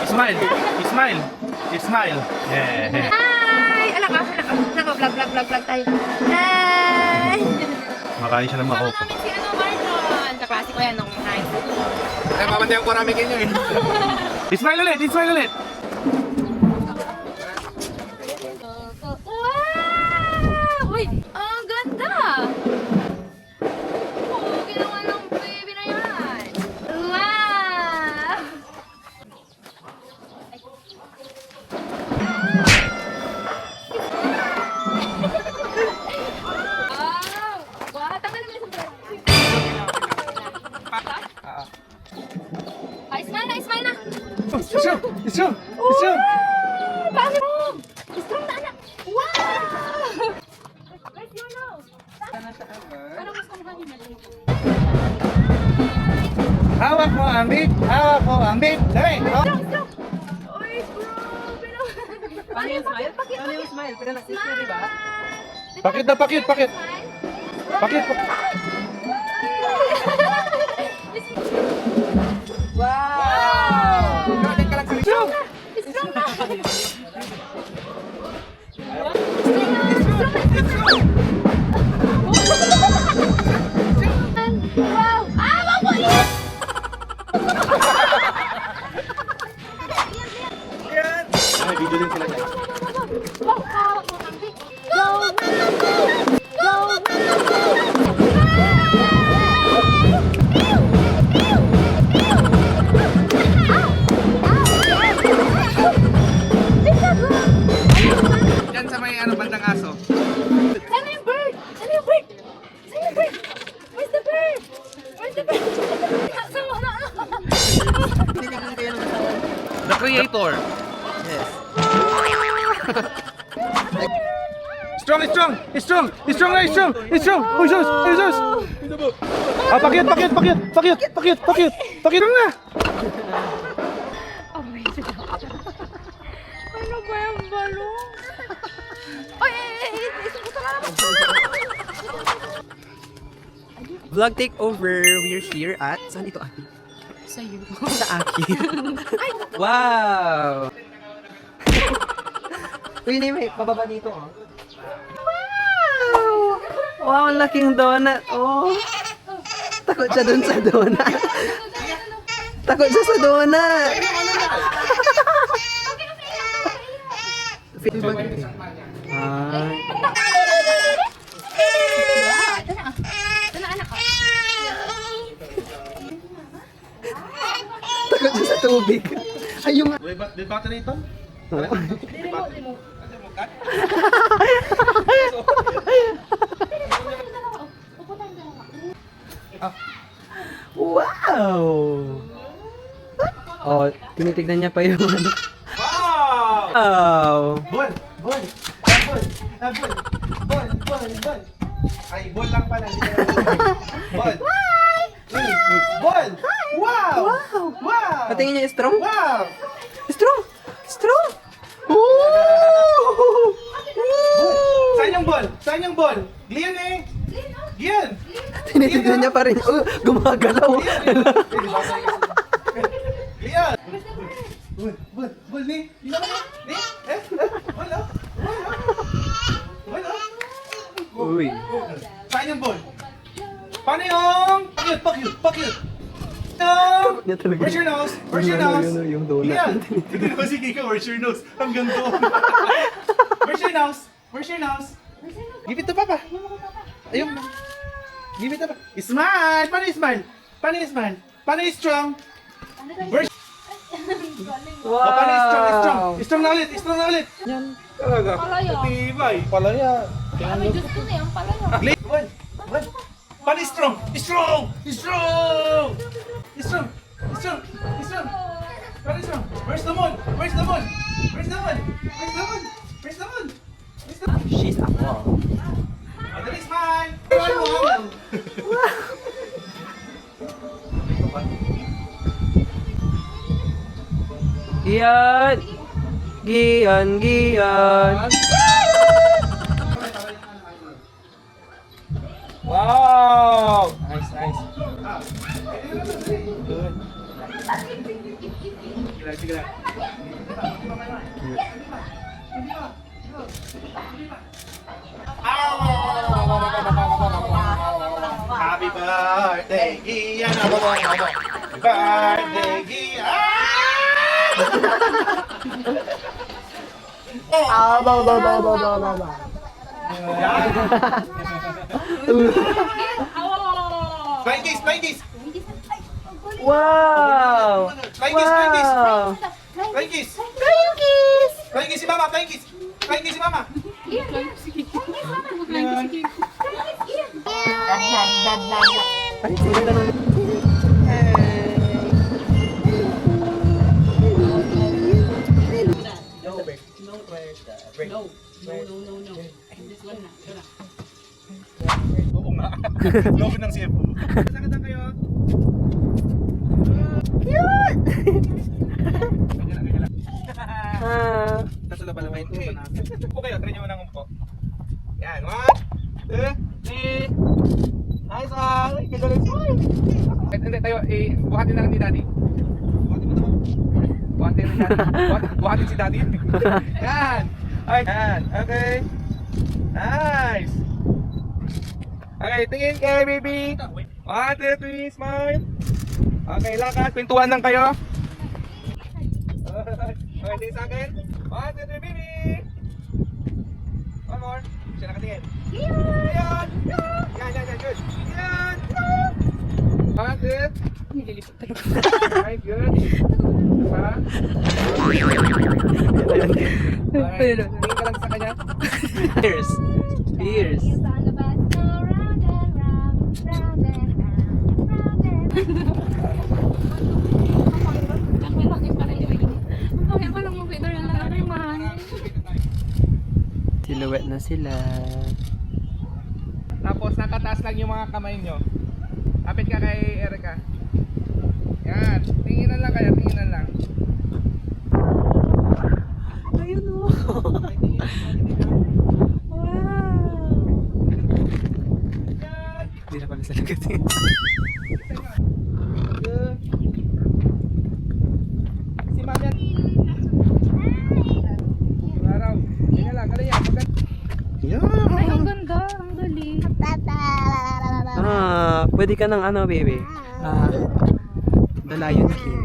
Smile. Smile. Smile. Yeah. Hi! Alak ka. Vlog tayo. Hi! Makain siya ng Sama makoko. namin si Marlon. Kaklase ko yan nung high school. Ay, mamatay ko rami kinyo eh. Smile ulit. Smile ulit. Wow! Uy! Ang ganda! Oo, ginawa ng baby na yan. Wow! Wow! Wow! Tama naman yung sombrero. Smile na! It's true. It's true. It's true. Bakit mo? Strong na anak! Wow! Where's your nose? Parang mas kamukha ni Mali. Hawak mo ang beat. Hawak mo ang beat. Dali. Strong! Uy, bro! Paano yung smile? Paano yung smile? Pero na-assist na, di ba? Pakit na pakit. Pakit. Pakit. Wow! Galing ka lang sa Strong na! Strong na! Wow! Ah, wag mo yan! Ay, video din sila dyan. Wow! Hawak mo ang big. Go! Go! Diyan sa may ano, bandang aso. Saan yung bird? Saan yung bird? Saan yung bird? Where's the bird? Where's the bird? Saan mo na? Tinigan kayo ng asawa. The creator. Yes. Strong. Oh, Jesus. Ah, pakit. Pakit na. Ano ba yung balong? Ay! Isubuta ka naman! Vlog takeover. We're here at... Saan ito, Aki? Sa'yo. Sa Aki. Wow! Uy, hindi may pababa dito, oh. Wow! Wow, ang laking donut, oh. Takot siya dun sa donut. Takot siya sa donut. Ay. Takot siya sa tubig. Ay, yung... May battery ito? Wow! Oh, tinitignan niya pa yung ano. Wow! Ball. Ay, ball lang pala. Ball. Ball. Wow. Wow. Patingin niya yung strong? Wow. Strong! Strong! Ooh! Saan yung ball? Glian eh. Glian. Tinitignan niya pa rin. Oh, gumagalaw. Glian. Ball ni. Ni. Ball. Uy. Saan yung ball? Paano yung... Pakyut! Niya talaga. Where's your nose? Where's your nose? Yung donut. Yan! Hindi naman si Kika, where's your nose? Hanggang doon. Where's your nose? Where's your nose? Give it to Papa. Ayun. Give it to Papa. Smile! Paano yung smile? Paano yung smile? Paano yung strong? Where's... Wow! Oh, paano yung strong? Strong na ulit! Yan. Talaga. Palaya. Tibay. Palaya. May Diyos ko na yan, palaya. One. Paano yung strong? Strong! Paano yung strong? Where's the moon? She's a wall. Madali, smile! Gian! Wow! Nice. Good. Sige lang. Happy birthday, Gian! Happy birthday, Gian! Flying kiss, flying kiss! Wow! Flying kiss, flying kiss! Wow! Flying kiss! Flying kiss! Flying kiss si mama, flying kiss! Flying kiss si mama! Ian, Ian. Flying kiss, Ian. Ay, sino ka nung... Oo nga. Lobby ng CFO. Saan ka kayo? Ah, Nasa laba naman ito. Umpo kayo, try nyo mo ng umpo. Yan, 1, 2, 3. Nice one! Ay, kagaling smile! Hindi, tayo, buhatin na lang ni Daddy. Buhatin mo naman. Buhatin ni Daddy. Buhatin si Daddy. Yan! Ay, yan. Okay. Nice! Okay, tingin kayo, baby. 1, 2, 3, smile. Okay, lakad. Pintuan lang kayo. Okay, tingin sa akin. 1, 2, 3, baby. One more. Siya nakatingin. Yan! Yan, good. Yan! 1, 2. Okay, good. Diba? Okay, tingin ka lang sa kanya. Cheers! Cheers! Silhouette na sila. Tapos nakataas lang yung mga kamay nyo. Kapit ka kay Erica. Yan. Tinginan lang kayo, tinginan lang. Ayun o! Wow! Hindi na pala sa lagatin. Si Mami. Araw. Ganyan lang, ganyan. Ay, ang ganda. Ang galing. Pwede ka ng ano, baby? The Lion King.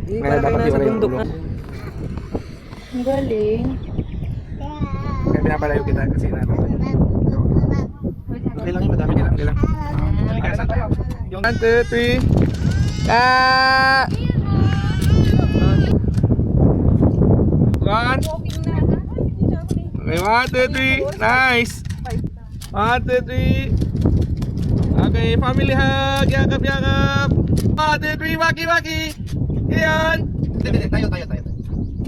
Eh, Kaya parang kayo dapat nasa iwala yung bundok ulo. na. Ang galing. Kaya pinapalayo kita kasi okay lang yun, madami ka lang. Okay lang. Halika, tayo. Yung 1, 2, 3. Ah! 1. Okay, 1, 2, 3. Nice. 1, 2, 3. Okay, family hug. Yakap, yakap. 1, 2, 3. Waki, waki. Yan. Tayo.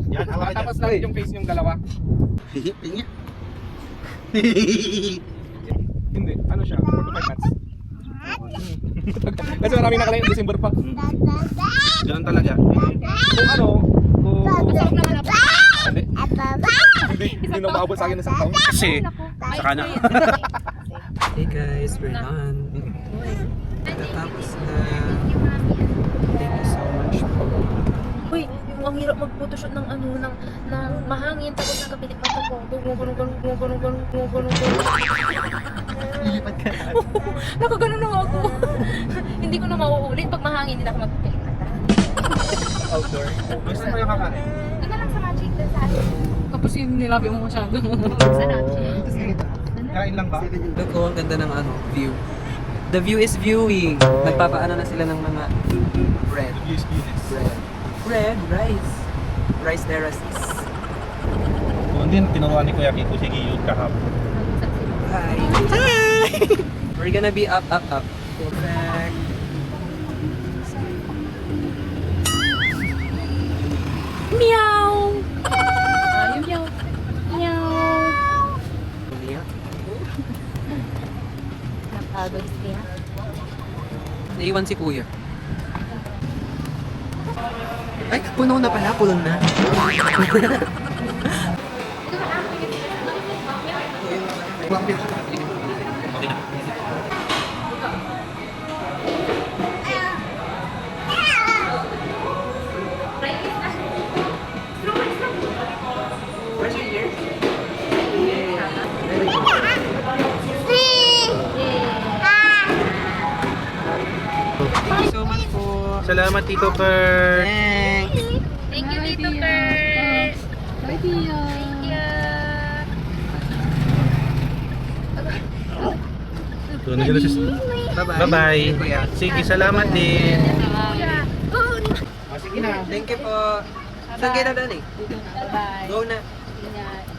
Yan, tapos lang yung face yung dalawa. Hindi, ano siya? 4 to 5 months. Kasi maraming nakalayo yung December pa. Ganun talaga. Kung ano, Masarap naman ako. hindi na maabot sa akin ng isang taon. Kasi, sa kanya. Hey guys, we're done. Natapos na. Thank you so much po. Uy, ang hirap mag-photoshoot ng ano, ng mahangin, tapos nakapitik mata ko. Ganun. Lilipat ka na. Nakaganon na ako. Hindi ko na mauulit pag mahangin, hindi na ako magpipilik mata. Outdoor. Gusto mo yung kakain? Doon na lang sa Magic, doon sa akin. Tapos yung nilabi mo masyado. Sa Magic. Kain lang ba? Look oh, ang ganda ng ano, view. The view is viewing. Nagpapaano na sila ng mga bread. Bread, rice. Rice terraces. Kung din, tinuruan ni Kuya Kiko si Giyod kahapon. Hi! We're gonna be up. Go back. Meow! Meow! Meow! Napagod siya. Naiwan si Kuya. Ay, puno na pala. Pulong na. Salamat, Tito Per. Thanks! Thank you, Tito Per. Bye, Tia. Thank you. Bye-bye. Bye-bye. Kuya. Sige, salamat din. Oh, Sige na. Thank you po. Saan kayo dadaan eh? bye-bye. Go na. Ingat.